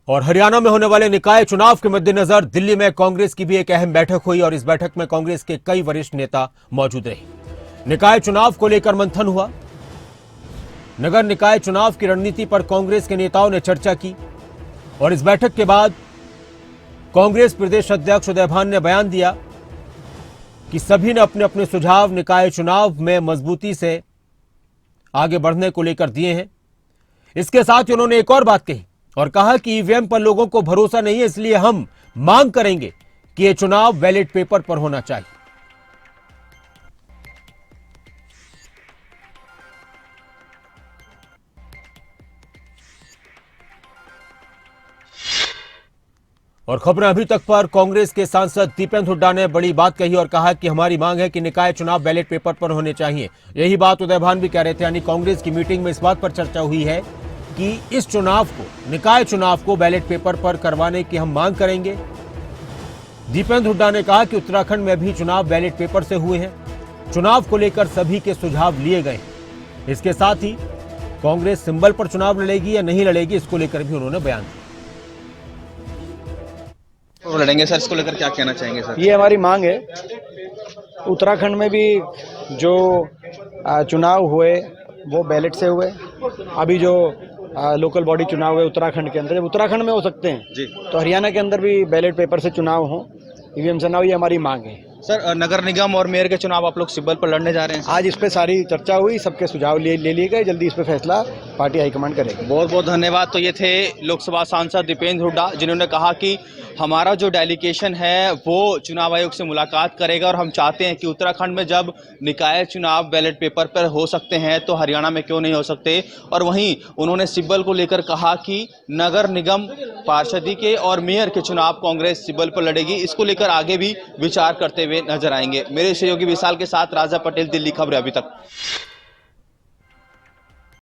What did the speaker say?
और हरियाणा में होने वाले निकाय चुनाव के मद्देनजर दिल्ली में कांग्रेस की भी एक अहम बैठक हुई और इस बैठक में कांग्रेस के कई वरिष्ठ नेता मौजूद रहे। निकाय चुनाव को लेकर मंथन हुआ। नगर निकाय चुनाव की रणनीति पर कांग्रेस के नेताओं ने चर्चा की और इस बैठक के बाद कांग्रेस प्रदेश अध्यक्ष उदय भान ने बयान दिया कि सभी ने अपने अपने सुझाव निकाय चुनाव में मजबूती से आगे बढ़ने को लेकर दिए हैं। इसके साथ उन्होंने एक और बात कही और कहा कि ईवीएम पर लोगों को भरोसा नहीं है, इसलिए हम मांग करेंगे कि यह चुनाव बैलेट पेपर पर होना चाहिए। और खबरें अभी तक पर कांग्रेस के सांसद दीपेंद्र हुड्डा ने बड़ी बात कही और कहा कि हमारी मांग है कि निकाय चुनाव बैलेट पेपर पर होने चाहिए। यही बात उदय भान भी कह रहे थे, यानी कांग्रेस की मीटिंग में इस बात पर चर्चा हुई है कि इस चुनाव को, निकाय चुनाव को बैलेट पेपर पर करवाने की हम मांग करेंगे। दीपेंद्र हुड्डा ने कहा कि उत्तराखंड में भी चुनाव बैलेट पेपर से हुए हैं। चुनाव को लेकर सभी के सुझाव लिए गए। इसके साथ ही कांग्रेस सिंबल पर चुनाव लड़ेगी या नहीं लड़ेगी, इसको लेकर भी उन्होंने बयान दिया। तो लड़ेंगे सर, इसको लेकर क्या कहना चाहेंगे सर? ये हमारी मांग है। उत्तराखंड में भी जो चुनाव हुए वो बैलेट से हुए। अभी जो लोकल बॉडी चुनाव है उत्तराखंड के अंदर, जब उत्तराखंड में हो सकते हैं जी, तो हरियाणा के अंदर भी बैलेट पेपर से चुनाव हो, ईवीएम से ना हो। ये हमारी मांग है। सर नगर निगम और मेयर के चुनाव आप लोग सिंबल पर लड़ने जा रहे हैं? आज इस पे सारी चर्चा हुई, सबके सुझाव ले लिए गए। जल्दी इस पे फैसला पार्टी हाईकमांड करेगी। बहुत बहुत धन्यवाद। तो ये थे लोकसभा सांसद दीपेंद्र हुड्डा, जिन्होंने कहा कि हमारा जो डेलीगेशन है वो चुनाव आयोग से मुलाकात करेगा और हम चाहते हैं कि उत्तराखंड में जब निकाय चुनाव बैलेट पेपर पर हो सकते हैं तो हरियाणा में क्यों नहीं हो सकते। और वहीं उन्होंने सिंबल को लेकर कहा कि नगर निगम पार्षदी के और मेयर के चुनाव कांग्रेस सिंबल पर लड़ेगी। इसको लेकर आगे भी विचार करते हुए नजर आएंगे। मेरे सहयोगी विशाल के साथ राजा पटेल, दिल्ली खबरें अभी तक।